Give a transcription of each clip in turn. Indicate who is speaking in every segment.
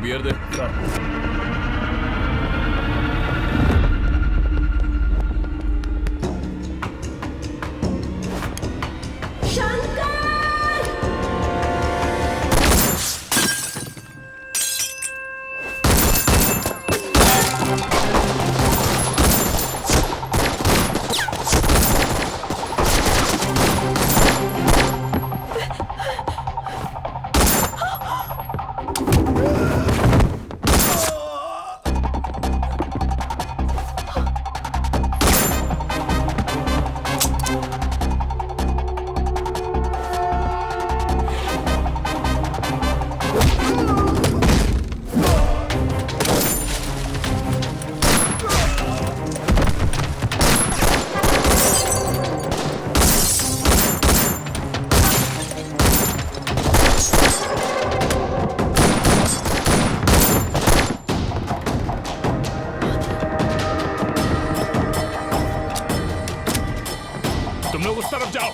Speaker 1: Beer दे।
Speaker 2: तुम लोग उस तरफ जाओ।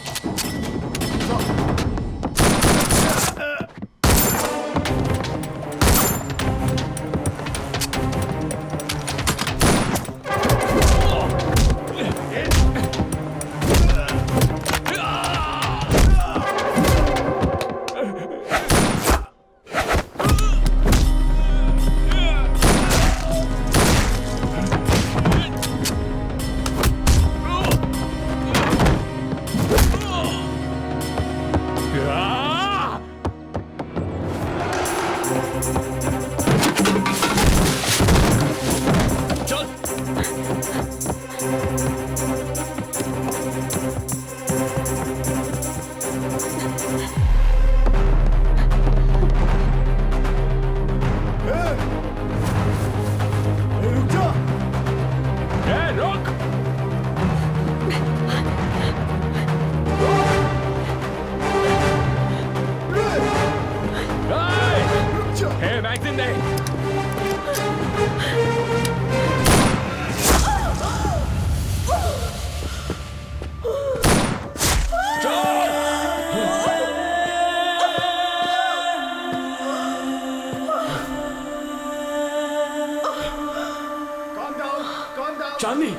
Speaker 1: चांदनी,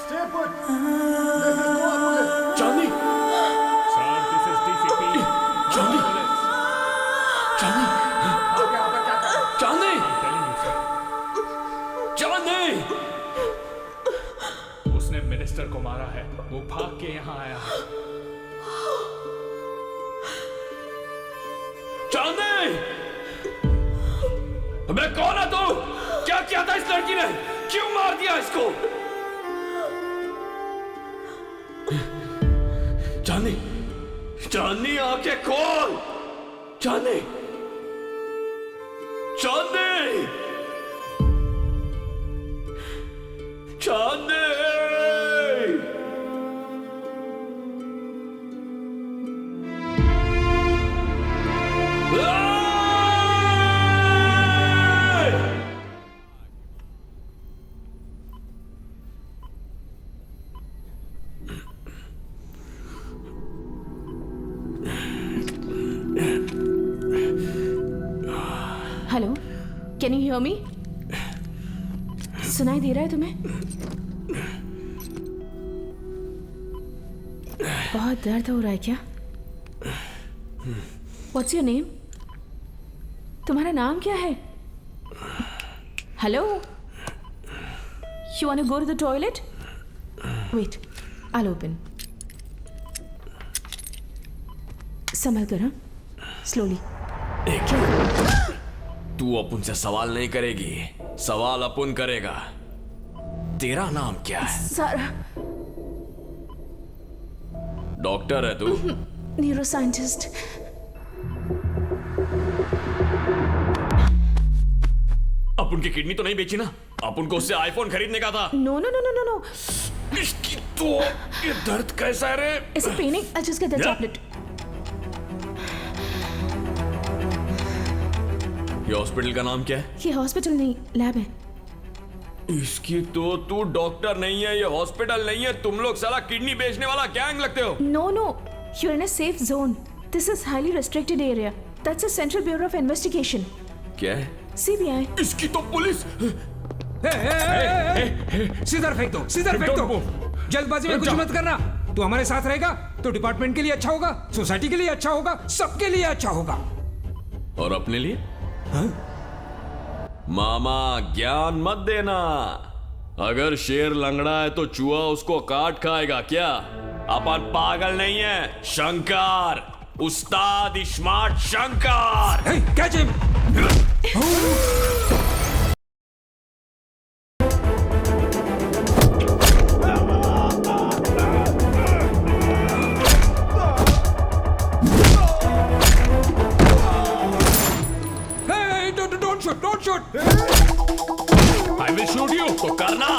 Speaker 3: Stay put. This is Goa police.
Speaker 1: Chandni,
Speaker 2: Sir, this is DCP.
Speaker 1: चांदनी, चांदनी,
Speaker 3: आप यहाँ पर क्या कर रहे हो?
Speaker 1: चांदनी, चांदनी।
Speaker 2: उसने मिनिस्टर को मारा है, वो भाग के यहाँ आया है।
Speaker 1: चांदनी, मैं कौन है तू? क्या किया था इस लड़की ने? क्यों मार दिया इसको? चांदनी, चांदनी आंखें खोल। Chandni, Chandni, Chandni.
Speaker 4: Hello, can you hear me? सुनाई दे रहा है तुम्हें? बहुत दर्द हो रहा है क्या? What's your name? तुम्हारा नाम क्या है? Hello, you want to go to the toilet? Wait, I will open. संभल कर, हाँ? स्लोली.
Speaker 1: तू अपुन से सवाल नहीं करेगी, सवाल अपुन करेगा. तेरा नाम क्या है?
Speaker 4: सारा.
Speaker 1: डॉक्टर है तू?
Speaker 4: Neuro scientist.
Speaker 1: अपुन की किडनी तो नहीं बेची ना? अपुन को उससे आईफोन खरीदने का था.
Speaker 4: No no no no no no.
Speaker 1: इसकी तो ये दर्द कैसा है रे?
Speaker 4: Is it paining? I'll just get the tablet.
Speaker 1: ये हॉस्पिटल का नाम क्या है?
Speaker 4: ये हॉस्पिटल नहीं, लैब है.
Speaker 1: इसकी तो तू डॉक्टर नहीं है, ये हॉस्पिटल नहीं है. तुम लोग साला किडनी बेचने वाला गैंग लगते हो.
Speaker 4: No, no. You're in a safe zone. This is highly restricted area. That's the Central Bureau of Investigation.
Speaker 1: क्या है?
Speaker 4: CBI.
Speaker 1: इसकी तो पुलिस।
Speaker 5: सीधर फेंक दो, सीधर फेंक दो। जल्दबाजी में कुछ मत करना। तू हमारे साथ रहेगा तो डिपार्टमेंट के लिए अच्छा होगा, सोसाइटी के लिए अच्छा होगा, सबके लिए अच्छा होगा।
Speaker 1: और अपने लिए? मामा ज्ञान मत देना। अगर शेर लंगड़ा है तो चूहा उसको काट खाएगा क्या? अपन पागल नहीं है। शंकर, उस्ताद smart Shankar.
Speaker 5: Catch him. Don't shoot!
Speaker 2: I will shoot you.
Speaker 1: तो करना।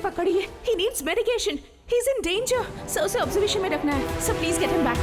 Speaker 4: पकड़िए। He needs medication. He's in danger. Sir उसे ऑब्जर्वेशन में रखना है। Sir please get him back.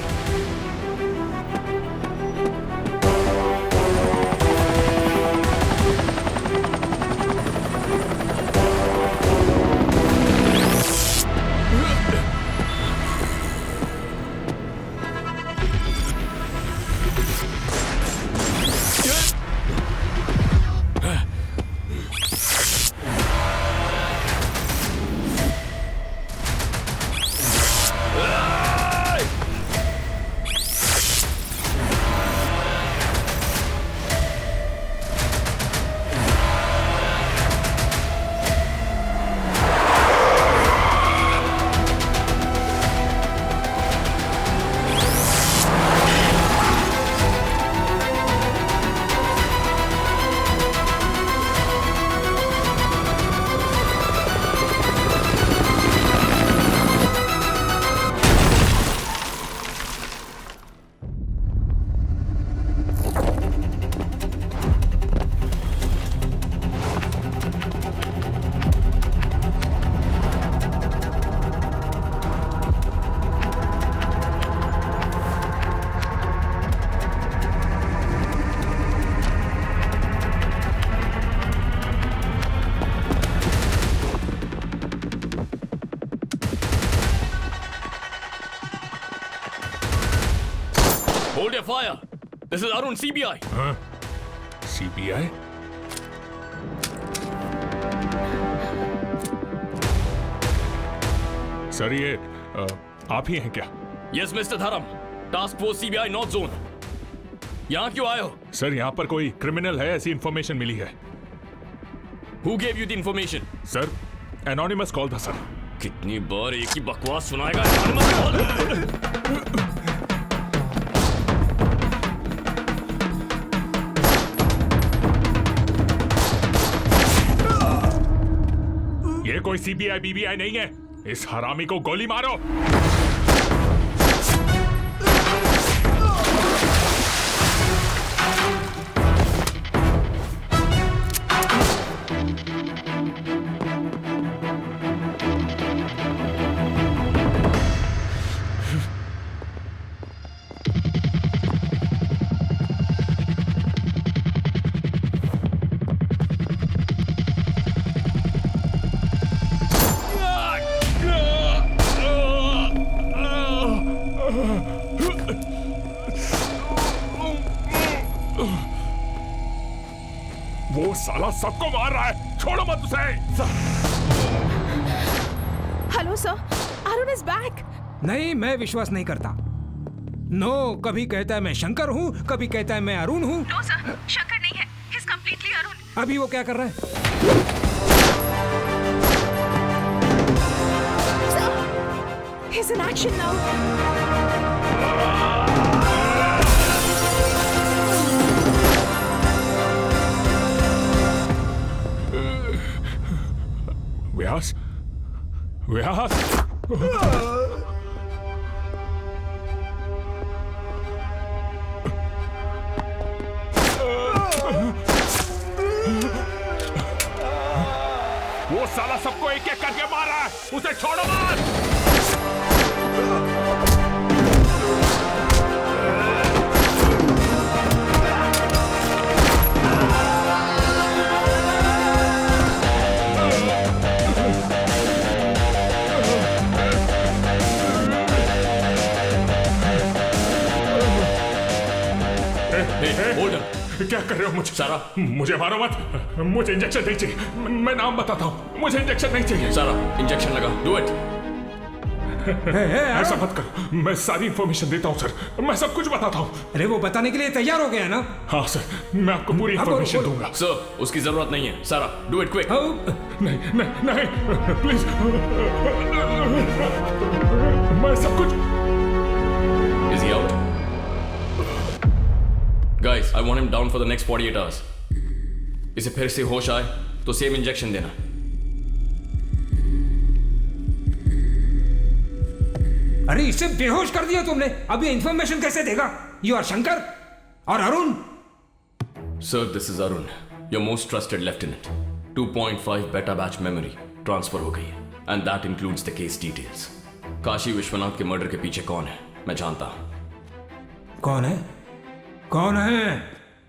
Speaker 1: Hold your fire. This is Arun, CBI.
Speaker 2: हाँ? CBI? सर ये आप ही हैं क्या?
Speaker 1: Yes, Mr. Dharam. Task Force CBI North Zone. यहाँ क्यों आए हो?
Speaker 2: सर यहाँ पर कोई क्रिमिनल है ऐसी इंफॉर्मेशन मिली है।
Speaker 1: Who gave you the information?
Speaker 2: Sir anonymous call था सर।
Speaker 1: कितनी बार एक ही बकवास सुनाएगा? Anonymous call?
Speaker 2: ये कोई सीबीआई बीबीआई नहीं है। इस हरामी को गोली मारो। वो साला सबको मार रहा है, छोड़ो मत उसे।
Speaker 4: Hello sir, Arun is back.
Speaker 5: नहीं, मैं विश्वास नहीं करता। नो, कभी कहता है मैं शंकर हूँ, कभी कहता है मैं अरुण हूँ।
Speaker 4: नो सर, शंकर नहीं है, ही इज कंप्लीटली अरुण।
Speaker 5: अभी वो क्या कर रहा है?
Speaker 4: He's in action now.
Speaker 2: व्यास व्यास वो साला सबको एक एक करके मार रहा है, उसे छोड़ो मत। क्या कर रहे हो मुझे?
Speaker 1: सारा,
Speaker 2: मुझे मारो मत, मुझे इंजेक्शन नहीं चाहिए। मैं नाम बताता हूँ, मुझे इंजेक्शन नहीं चाहिए।
Speaker 1: सारा, इंजेक्शन लगा, डू इट।
Speaker 2: ऐसा मत कर, मैं सारी इंफॉर्मेशन देता हूँ सर, मैं सब कुछ बताता हूँ।
Speaker 5: अरे वो बताने के लिए तैयार हो गया ना?
Speaker 2: हाँ सर, मैं आपको पूरी इंफॉर्मेशन दूंगा।
Speaker 1: सर, उसकी जरूरत नहीं है। सारा, डू इट क्विक।
Speaker 2: नहीं नहीं नहीं, प्लीज, मैं सब कुछ।
Speaker 1: Is he out? Guys, I want him down for the next 48 hours. इसे फिर से होश आए तो सेम इंजेक्शन देना।
Speaker 5: अरे इसे बेहोश कर दिया तुमने, अब ये इंफॉर्मेशन कैसे देगा? यू आर शंकर और Arun.
Speaker 1: Sir, this is Arun, your most trusted lieutenant. 2.5 beta batch memory transfer हो गई है, and that includes the case details. Kashi Vishwanath के मर्डर के पीछे कौन है मैं जानता हूं।
Speaker 5: कौन है? कौन है?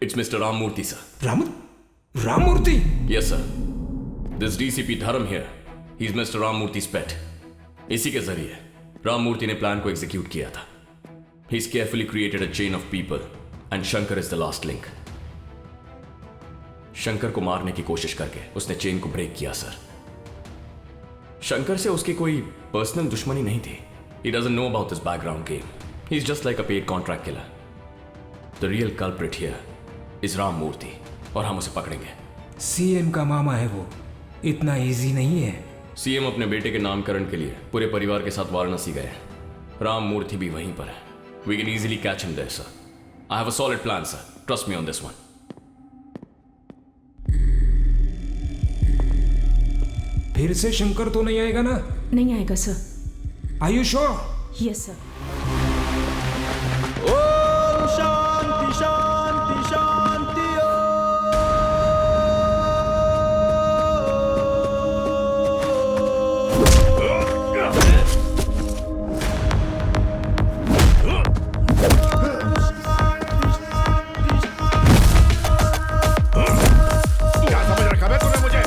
Speaker 1: It's Mr. Ramamurthy, sir.
Speaker 5: Ramamurthy?
Speaker 1: Yes, sir. This DCP Dharam here, he's Mr. Ramamurthy's pet. इसी के जरिए राममूर्ति ने प्लान को एग्जीक्यूट किया था। He's carefully created a chain of people, and Shankar is the last link. Shankar को मारने की कोशिश करके उसने चेन को ब्रेक किया, सर। शंकर से उसकी कोई पर्सनल दुश्मनी नहीं थी। He doesn't know about this background game. He's just like a paid contract killer. The real culprit here is Ramamurthy, और हम उसे पकड़ेंगे।
Speaker 5: सीएम का मामा है वो, इतना इजी नहीं है।
Speaker 1: सीएम अपने बेटे के नामकरण के लिए पूरे परिवार के साथ वाराणसी गए। राममूर्ति भी वहीं पर है। We can easily catch him there, sir. I have a solid plan, sir. Trust me on this one.
Speaker 5: फिर से शंकर तो नहीं आएगा ना?
Speaker 4: नहीं आएगा sir.
Speaker 5: Are you sure?
Speaker 4: Yes sir.
Speaker 6: Om शांति शांति शांति।
Speaker 2: क्या समझ रखा है तूने मुझे?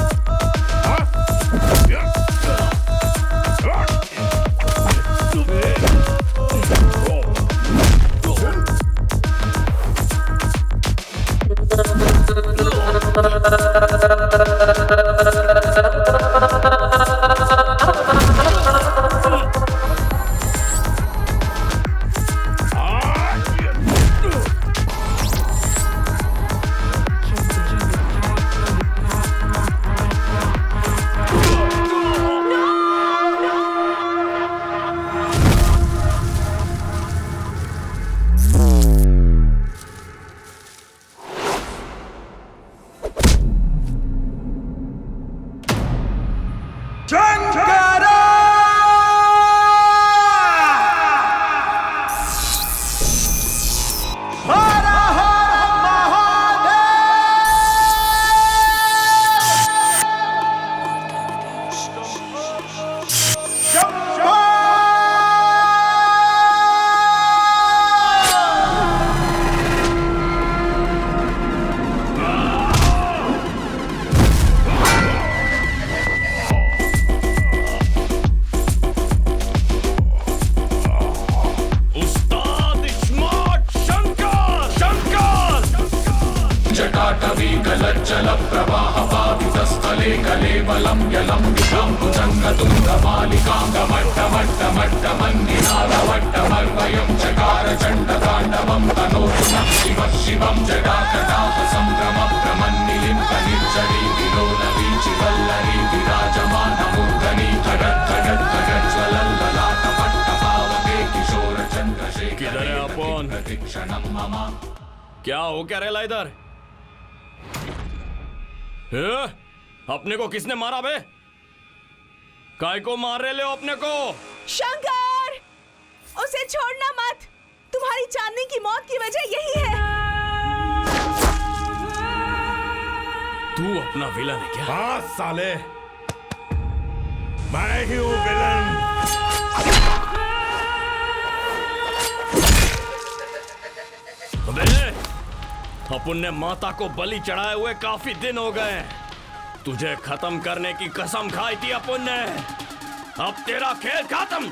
Speaker 2: विराजमान मूर्धनि खगत् खगत् खगत् ज्वलल्ललाट पट्ट
Speaker 1: क्या हो क्या रेला इधर? अपने को किसने मारा बे? काय को मार रहे ले हो अपने को?
Speaker 4: शंकर, उसे छोड़ना मत। तुम्हारी चांदनी की मौत की वजह यही है।
Speaker 1: तू अपना विलन है क्या?
Speaker 2: हाँ साले, मैं ही हूँ विलन।
Speaker 1: अबे, अपन ने माता को बलि चढ़ाए हुए काफी दिन हो गए। तुझे खत्म करने की कसम खाई थी अपन ने। अब तेरा खेल खत्म।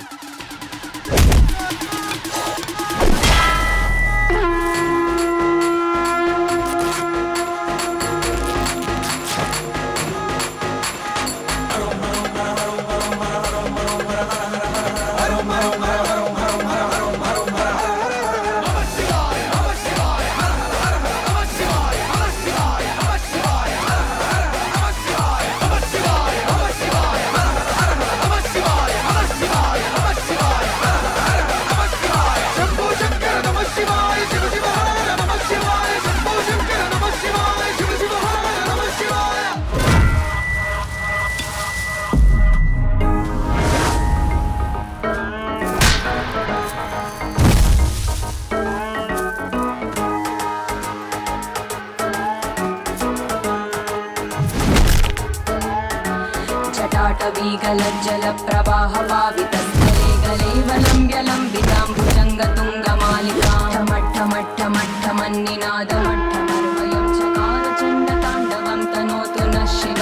Speaker 7: जल प्रवाह पावितस्थले गलेवलं व्यलम्बिताम्बुजङ्गतुङ्गमालिकां ठमट्ठमट्ठमट्ठमन्निनादमट्ठमर्वयं चकार चण्डताण्डवं तनोतु नः शिव।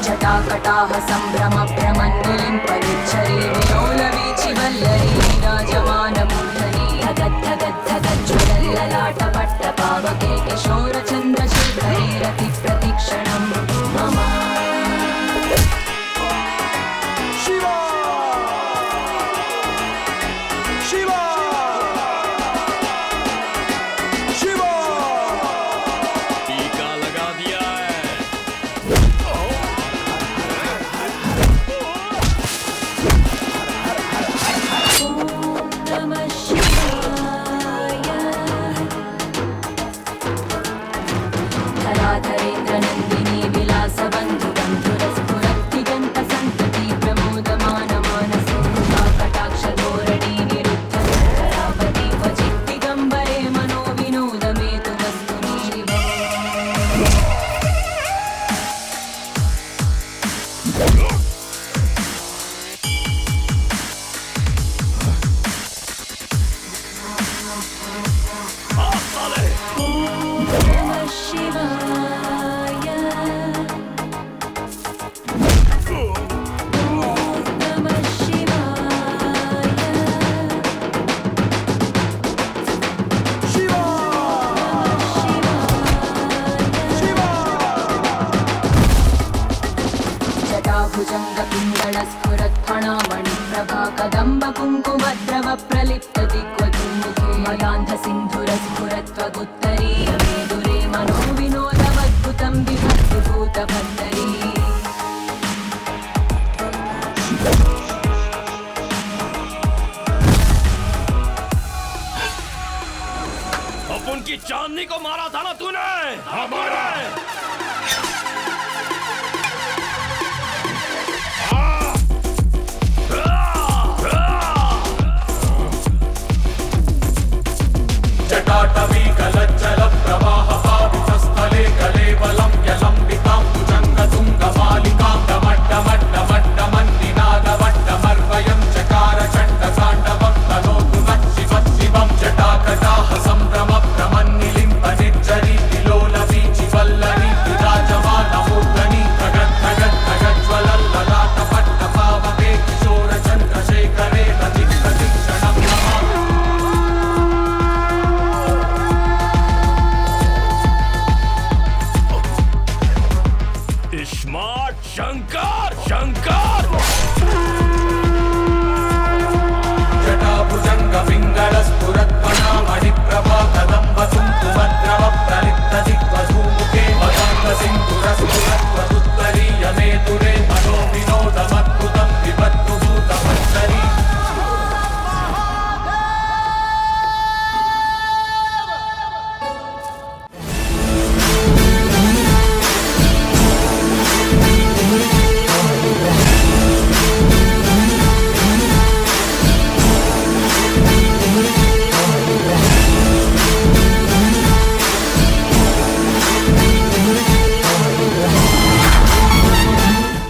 Speaker 7: जटाकटाः सम्भ्रमभ्रमन्निलिं परिच्छरी विलोलवीचिवल्लरी विराजमानमूर्धनि धगद्धगद्धगज्ज्वलल्ललाटपट्टपावके किशोरचन्द्रशेखरे रतिप्रतिक्षणं मम। भुजङ्गपिङ्गळस्फुरत्फणामणिप्रभा कदम्बकुङ्कुमद्रव प्रलिप्तदिग्वधूमुखे मदान्धसिन्धुरस्फुरत्वगुत्तरीयमेदुरे मनोविनोदवद्भुतं विभक्तिभूतभद्दरी।
Speaker 1: अपन की चांदनी को मारा था ना तूने? हमारा
Speaker 8: जटाटवी गलज्जल प्रवाह पावितस्थले कलेवलं व्यलम्बिताम्बुजङ्गतुङ्गमालिकां डमड्डमड्डमड्डमन्निनादवट्टमर्वयं चकार चण्डताण्डवं तनोतु नः शिवं। जटाकटाः सम्भ्रमभ्रमन्निलिम्पनिज्जरी विलोलवीचिवल्लरी विराजमानमूर्धनि धगद्धगद्धगज्ज्वलल्ललाटपट्टपावके किशोरचन्द्रशेखरे रतिप्रतिक्षणं नमः।
Speaker 1: स्मार्ट शंकर शंकर
Speaker 8: जटाभुजङ्गपिङ्गळस्फुरत्